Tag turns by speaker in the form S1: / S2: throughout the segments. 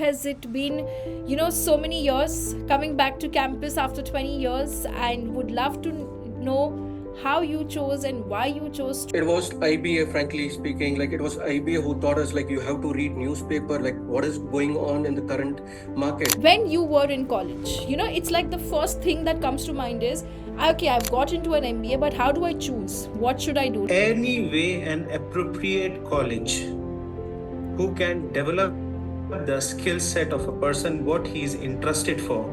S1: has it been, so many years coming back to campus after 20 years, and would love to know how you chose and why you chose
S2: It was IBA, frankly speaking. Like, it was IBA who taught us, like, you have to read newspaper, like what is going on in the current market.
S1: when you were in college. It's like the first thing that comes to mind is, okay, I've got into an MBA, but how do I choose? What should I do?
S3: Any way an appropriate college who can develop the skill set of a person what he is interested for.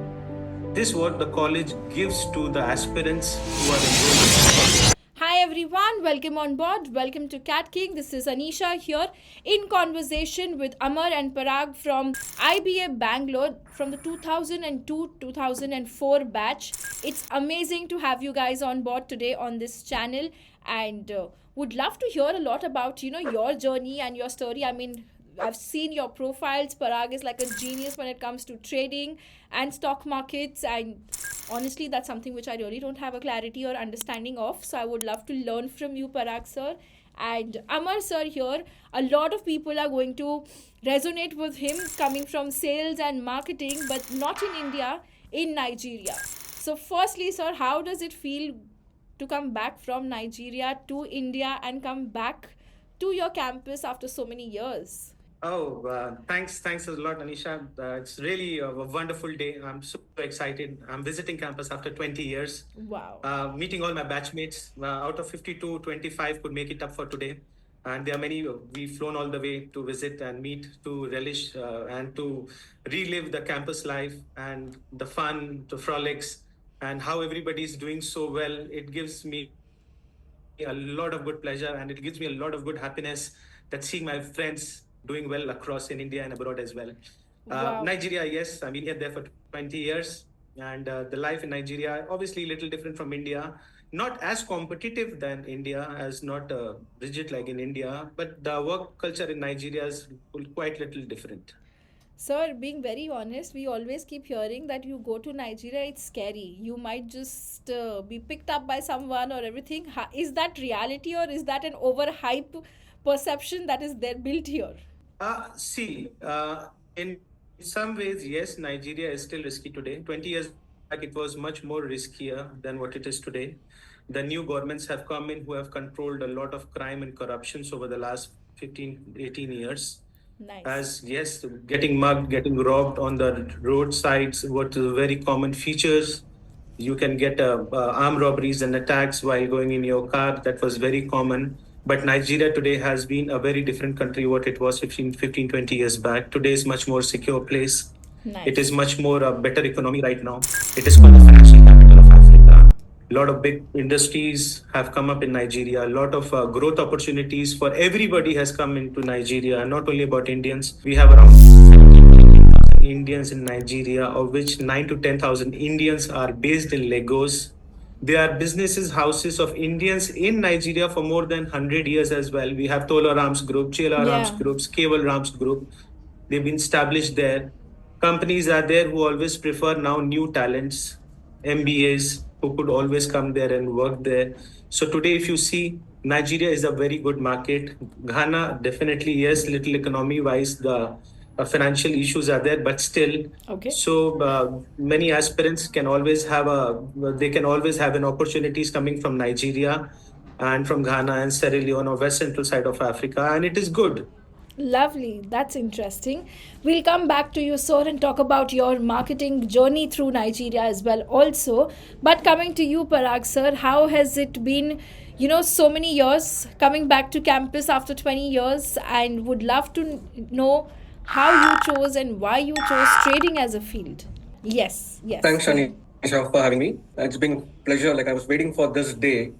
S3: This what the college gives to the aspirants who are enrolled in the college.
S1: Hi everyone, welcome on board. Welcome to CATKing. This is Anisha here in conversation with Amar and Parag from IBA Bangalore from the 2002-2004 batch. It's amazing to have you guys on board today on this channel, and would love to hear a lot about your journey and your story. I mean, I've seen your profiles. Parag is like a genius when it comes to trading and stock markets, and honestly that's something which I really don't have a clarity or understanding of, so I would love to learn from you, Parag sir. And Amar sir here, a lot of people are going to resonate with him, coming from sales and marketing, but not in India, in Nigeria. So firstly sir, how does it feel to come back from Nigeria to India and come back to your campus after so many years?
S3: Thanks a lot, Anisha. It's really a wonderful day. I'm super excited. I'm visiting campus after 20 years.
S1: Wow.
S3: Meeting all my batchmates. Out of 52, 25 could make it up for today. And there are many, we've flown all the way to visit and meet, to relish and to relive the campus life and the fun, the frolics, and how everybody is doing so well. It gives me a lot of good pleasure, and it gives me a lot of good happiness that seeing my friends doing well across in India and abroad as well.
S1: Wow.
S3: Nigeria, yes, I've been here there for 20 years, and the life in Nigeria, obviously a little different from India. Not as competitive than India, as not rigid like in India, but the work culture in Nigeria is quite little different.
S1: Sir, being very honest, we always keep hearing that you go to Nigeria, it's scary. You might just be picked up by someone or everything. Is that reality, or is that an overhype perception that is there built here?
S3: In some ways, yes, Nigeria is still risky today. 20 years back, it was much more riskier than what it is today. The new governments have come in who have controlled a lot of crime and corruptions over the last 15, 18 years.
S1: Nice.
S3: As yes, getting mugged, getting robbed on the roadsides, what are very common features. You can get armed robberies and attacks while going in your car. That was very common. But Nigeria today has been a very different country what it was 15, 20 years back. Today is much more secure place.
S1: Nice.
S3: It is much more a better economy right now. It is called the financial capital of Africa. A lot of big industries have come up in Nigeria. A lot of growth opportunities for everybody has come into Nigeria, not only about Indians. We have around 17,000 Indians in Nigeria, of which 9 to 10,000 Indians are based in Lagos. There are businesses, houses of Indians in Nigeria for more than 100 years as well. We have Tola Rams Group, Chela Rams Groups, Cable Rams Group. They've been established there. Companies are there who always prefer now new talents, MBAs, who could always come there and work there. So today, if you see, Nigeria is a very good market. Ghana, definitely, yes, little economy-wise, the financial issues are there, but still.
S1: Okay.
S3: So many aspirants can always have an opportunities coming from Nigeria and from Ghana and Sierra Leone or West Central side of Africa, and it is good.
S1: Lovely. That's interesting. We'll come back to you, sir, and talk about your marketing journey through Nigeria as well also. But coming to you, Parag, sir, how has it been, so many years coming back to campus after 20 years, and would love to know how you chose and why you chose trading as a field. Yes.
S2: Thanks, Anisha, for having me. It's been a pleasure. Like, I was waiting for this day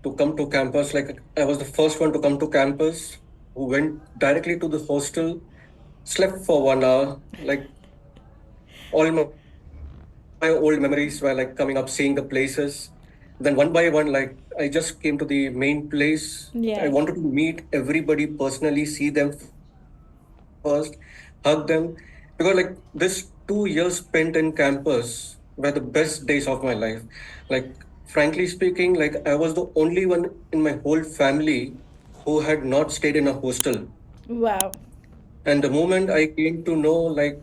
S2: to come to campus. Like, I was the first one to come to campus, who went directly to the hostel, slept for 1 hour. Like, all my old memories were like coming up, seeing the places. Then one by one, like, I just came to the main place.
S1: Yeah.
S2: I wanted to meet everybody personally, see them first, hug them, because like this 2 years spent in campus were the best days of my life. Like, frankly speaking, like, I was the only one in my whole family who had not stayed in a hostel.
S1: Wow.
S2: And the moment I came to know, like,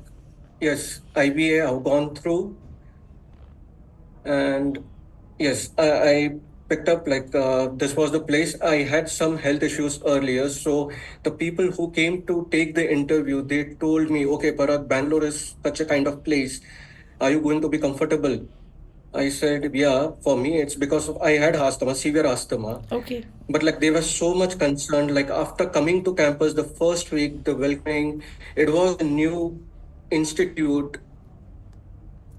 S2: yes, IBA I've gone through, and yes, I picked up like this was the place. I had some health issues earlier, so the people who came to take the interview, they told me, okay, Parag, Bangalore is such a kind of place. Are you going to be comfortable? I said, yeah, for me, it's because of, I had asthma, severe asthma.
S1: Okay.
S2: But like they were so much concerned. Like after coming to campus the first week, the welcoming, it was a new institute.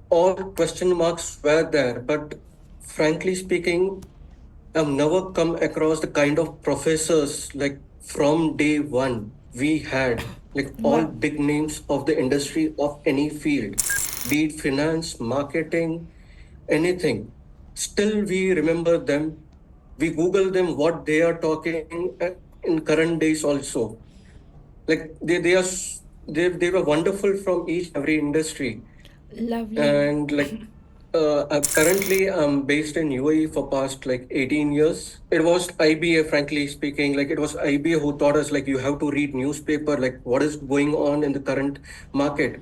S2: All question marks were there. But frankly speaking, I've never come across the kind of professors like from day one we had, like all
S1: Wow.
S2: big names of the industry of any field, be it finance, marketing, anything. Still, we remember them. We Google them what they are talking in current days also. Like they were wonderful from each every industry.
S1: Lovely.
S2: And like currently I'm based in UAE for past like 18 years. It was IBA, frankly speaking, like it was IBA who taught us like you have to read newspaper, like what is going on in the current market.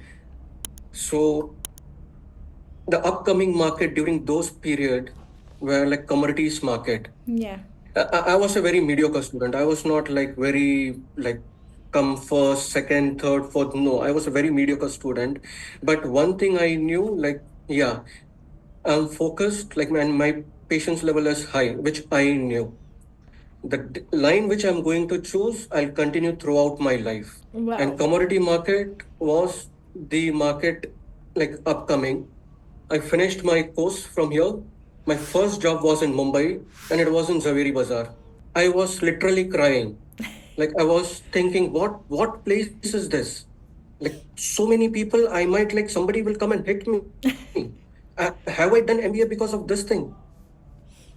S2: So the upcoming market during those period were like commodities market.
S1: Yeah.
S2: I was a very mediocre student. I was not like very like come first, second, third, fourth. No, I was a very mediocre student. But one thing I knew, like, yeah, I'm focused, like, my patience level is high, which I knew. The line which I'm going to choose, I'll continue throughout my life. And
S1: Wow.
S2: commodity market was the market like upcoming. I finished my course from here. My first job was in Mumbai and it was in Zaveri Bazaar. I was literally crying. Like I was thinking, what place is this? Like so many people, I might like somebody will come and hit me. Have I done MBA because of this thing?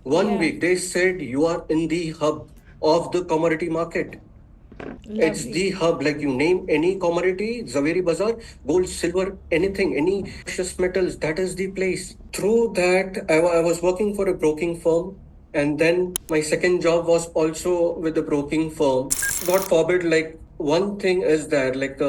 S2: One
S1: Yeah.
S2: week they said you are in the hub of the commodity market. It's
S1: Lovely.
S2: the hub, like you name any commodity, Zaveri Bazaar, gold, silver, anything, any precious metals, that is the place. Through that, I was working for a broking firm. And then my second job was also with a broking firm. God forbid, like one thing is that, like,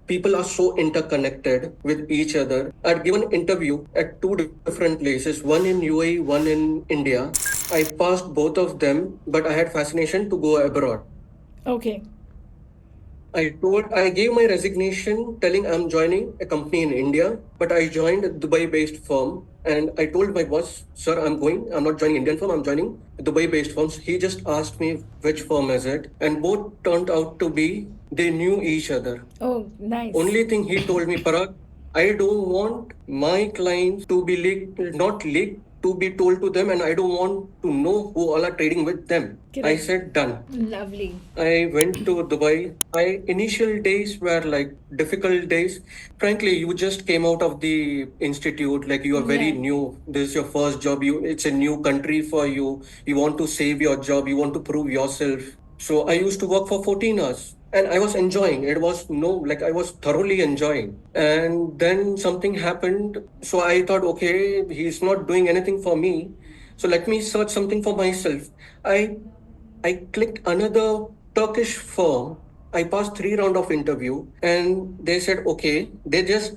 S2: people are so interconnected with each other. I'd given interview at two different places, one in UAE, one in India. I passed both of them, but I had fascination to go abroad.
S1: Okay.
S2: I gave my resignation telling I'm joining a company in India, but I joined a Dubai-based firm and I told my boss, sir, I'm going. I'm not joining Indian firm, I'm joining a Dubai-based firm. So he just asked me which firm is it, and both turned out to be they knew each other.
S1: Oh, nice.
S2: Only thing he told me, Parag, I don't want my clients to be leaked, not leaked, to be told to them, and I don't want to know who all are trading with them. I
S1: Correct.
S2: said, done.
S1: Lovely.
S2: I went to Dubai. My initial days were like difficult days. Frankly, you just came out of the institute, like you are very
S1: Yeah.
S2: new. This is your first job. It's a new country for you. You want to save your job. You want to prove yourself. So I used to work for 14 hours and I was enjoying. It was no, like I was thoroughly enjoying. And then something happened. So I thought, okay, he's not doing anything for me. So let me search something for myself. I clicked another Turkish firm. I passed three round of interview and they said, okay, they just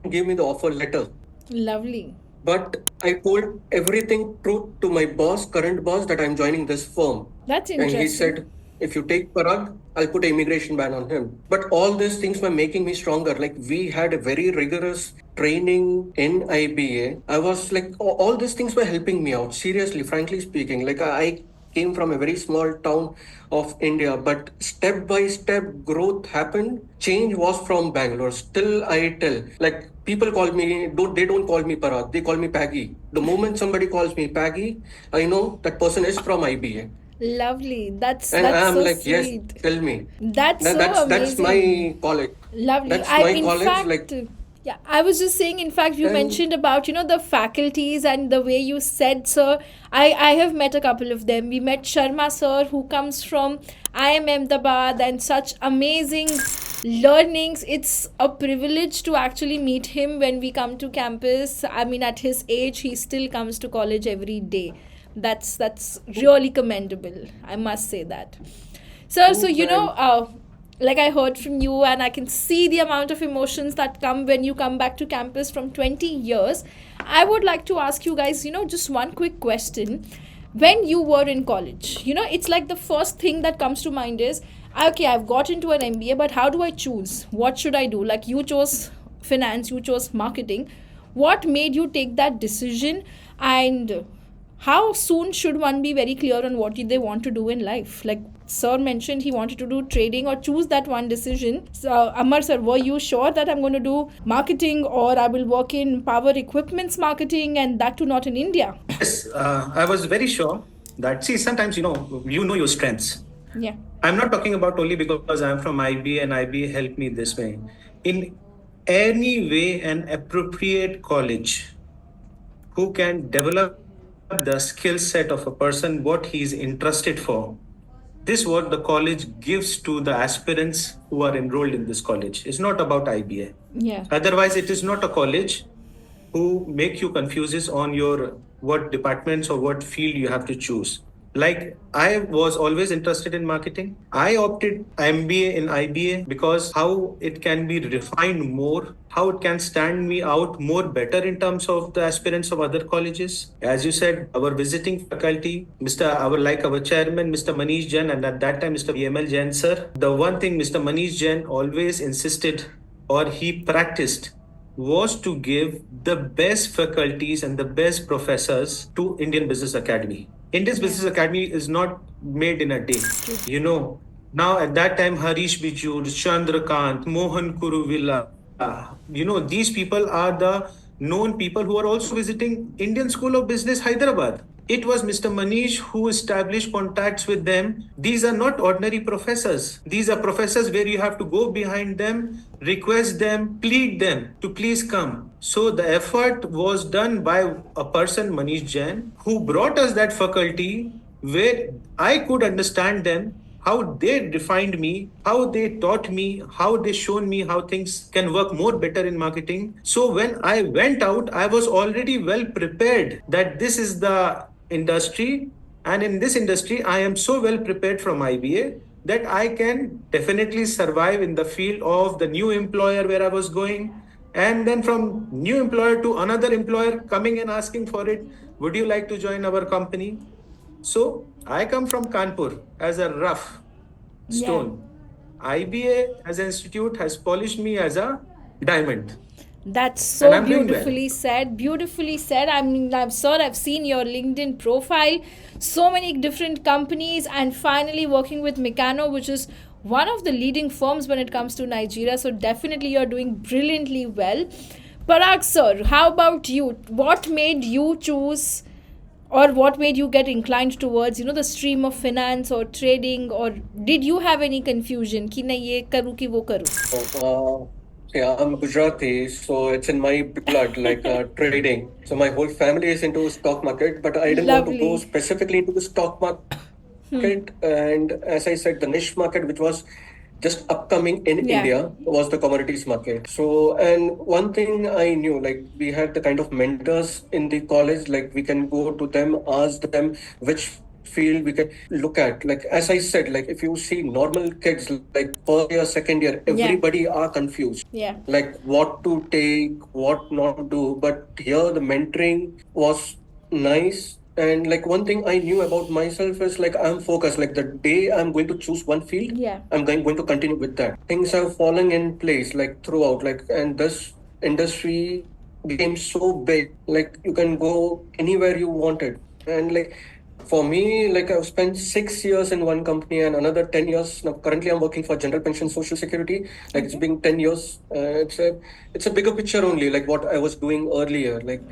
S2: gave me the offer letter.
S1: Lovely.
S2: But I told everything truth to my boss, current boss, that I'm joining this firm.
S1: That's
S2: And he
S1: interesting.
S2: said, if you take Parag, I'll put an immigration ban on him. But all these things were making me stronger. Like we had a very rigorous training in IBA. I was like, all these things were helping me out. Seriously, frankly speaking, like I came from a very small town of India, but step by step growth happened. Change was from Bangalore. Still, I tell, like people call me, they don't call me Parag, they call me Paggy. The moment somebody calls me Paggy, I know that person is from IBA.
S1: Lovely. That's
S2: And
S1: that's
S2: I'm
S1: so
S2: like, yes,
S1: sweet.
S2: tell me.
S1: That's so
S2: That's
S1: amazing.
S2: my college.
S1: Lovely.
S2: That's
S1: I,
S2: my
S1: in
S2: college. Like,
S1: fact, yeah, I was just saying, in fact, you
S2: and
S1: mentioned about, the faculties and the way you said, sir. I have met a couple of them. We met Sharma, sir, who comes from IIM Ahmedabad and such amazing learnings. It's a privilege to actually meet him when we come to campus. I mean, at his age, he still comes to college every day. That's really commendable. I must say that. Sir, so
S2: true, and
S1: like I heard from you, and I can see the amount of emotions that come when you come back to campus from 20 years. I would like to ask you guys, just one quick question. When you were in college, it's like the first thing that comes to mind is, okay, I've got into an MBA, but how do I choose? What should I do? Like, you chose finance, you chose marketing. What made you take that decision? And how soon should one be very clear on what they want to do in life? Like sir mentioned, he wanted to do trading or choose that one decision. So Amar sir, were you sure that I'm going to do marketing, or I will work in power equipments marketing, and that too not in India?
S3: Yes, I was very sure that, see, sometimes, you know your strengths.
S1: Yeah.
S3: I'm not talking about only because I'm from IBA and IBA helped me this way. In any way, an appropriate college who can develop the skill set of a person, what he is interested for. This what the college gives to the aspirants who are enrolled in this college. It's not about IBA.
S1: Yeah.
S3: Otherwise, it is not a college who make you confuses on your what departments or what field you have to choose. Like I was always interested in marketing. I opted MBA in IBA because how it can be refined more, how it can stand me out more better in terms of the aspirants of other colleges. As you said, our visiting faculty, our chairman, Mr. Manish Jain, and at that time Mr. BML Jain sir. The one thing Mr. Manish Jain always insisted or he practiced was to give the best faculties and the best professors to Indian Business Academy. Indian Business Academy is not made in a day. Now at that time, Harish Bijur, Chandrakant, Mohan Kuruvilla, these people are the known people who are also visiting Indian School of Business, Hyderabad. It was Mr. Manish who established contacts with them. These are not ordinary professors. These are professors where you have to go behind them, request them, plead them to please come. So the effort was done by a person, Manish Jain, who brought us that faculty where I could understand them, how they defined me, how they taught me, how they shown me how things can work more better in marketing. So when I went out, I was already well prepared that this is the industry, and in this industry I am so well prepared from IBA that I can definitely survive in the field of the new employer where I was going, and then from new employer to another employer coming and asking for it, would you like to join our company? So I come from Kanpur as a rough stone. IBA as an institute has polished me as a diamond.
S1: That's
S3: And
S1: so
S3: I'm doing well.
S1: beautifully said. Beautifully said. I mean, I'm sure I've seen your LinkedIn profile, so many different companies, and finally working with Meccano, which is one of the leading firms when it comes to Nigeria. So definitely you're doing brilliantly well. Parag sir, how about you? What made you choose, or what made you get inclined towards, the stream of finance or trading, or did you have any confusion ki nahi ye karu ki wo karu?
S2: Yeah, I'm Gujarati, so it's in my blood, like trading. So my whole family is into stock market, but I didn't want to go
S1: Lovely.
S2: specifically into the stock market. And as I said, the niche market, which was just upcoming in
S1: Yeah.
S2: India, was the commodities market. So, and one thing I knew, like we had the kind of mentors in the college, like we can go to them, ask them which field we can look at. Like as I said, like if you see normal kids, like first year, second year, everybody are confused.
S1: Yeah.
S2: Like what to take, what not to do. But here the mentoring was nice. And like one thing I knew about myself is like I'm focused. Like the day I'm going to choose one field,
S1: Yeah.
S2: I'm going to continue with that. Things are falling in place like throughout. Like and this industry became so big. Like you can go anywhere you wanted. And like for me, like I've spent 6 years in one company and another 10 years. Now currently I'm working for General Pension Social Security. Like it's been 10 years. It's a bigger picture only, like what I was doing earlier. Like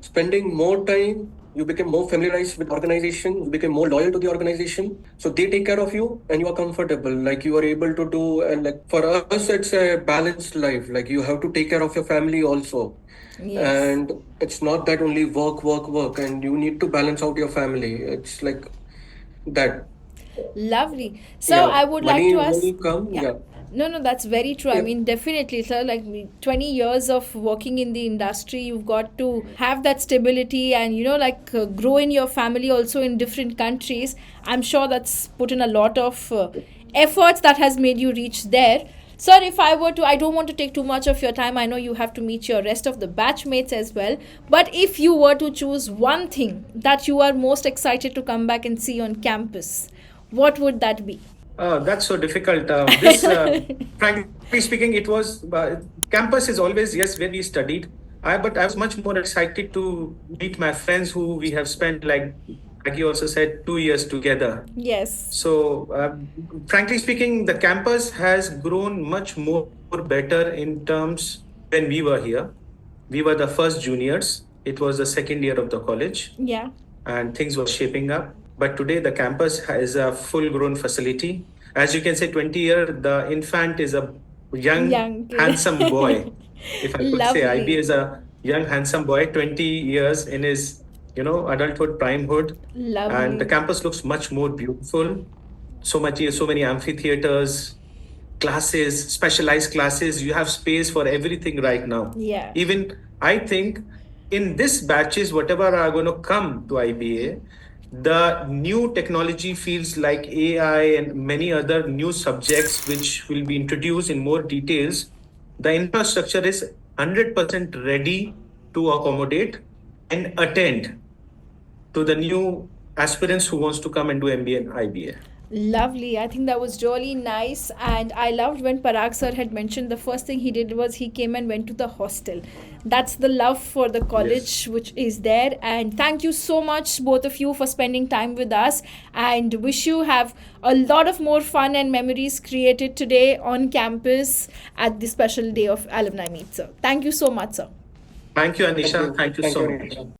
S2: spending more time, you become more familiarized with organization, you become more loyal to the organization. So they take care of you and you are comfortable. Like you are able to do, and like for us, it's a balanced life. Like you have to take care of your family also.
S1: Yes.
S2: And it's not that only work, and you need to balance out your family. It's like that.
S1: Lovely. So
S2: Yeah,
S1: I would like
S2: money
S1: to ask.
S2: will come.
S1: Yeah.
S2: Yeah.
S1: No, that's very true. I
S2: Yeah.
S1: mean, definitely, sir. Like 20 years of working in the industry, you've got to have that stability and, grow in your family also in different countries. I'm sure that's put in a lot of efforts that has made you reach there. Sir, if I were to, I don't want to take too much of your time. I know you have to meet your rest of the batchmates as well. But if you were to choose one thing that you are most excited to come back and see on campus, what would that be?
S3: That's so difficult. Frankly speaking, it was campus is always yes where we studied. But I was much more excited to meet my friends who we have spent like you also said 2 years together.
S1: Yes.
S3: So frankly speaking, the campus has grown much more better in terms when we were here. We were the first juniors. It was the second year of the college
S1: Yeah.
S3: and things were shaping up. But today the campus has a full-grown facility. As you can say, 20-year, the infant is a young
S1: kid.
S3: handsome boy. If I could say,
S1: Lovely.
S3: IB is a young, handsome boy, 20 years in his, adulthood, primehood.
S1: Lovely.
S3: And the campus looks much more beautiful. So many amphitheaters, classes, specialized classes. You have space for everything right now.
S1: Yeah.
S3: Even I think in this batches, whatever are going to come to IBA, the new technology fields like AI and many other new subjects which will be introduced in more details, the infrastructure is 100% ready to accommodate and attend to the new aspirants who wants to come and do MBA and IBA.
S1: Lovely. I think that was really nice. And I loved when Parag sir had mentioned the first thing he did was he came and went to the hostel. That's the love for the college which is there. And thank you so much, both of you, for spending time with us. And wish you have a lot of more fun and memories created today on campus at the special day of Alumni Meet, sir. Thank you so much, sir.
S3: Thank you, Anisha. Thank you so much.
S2: Anisha.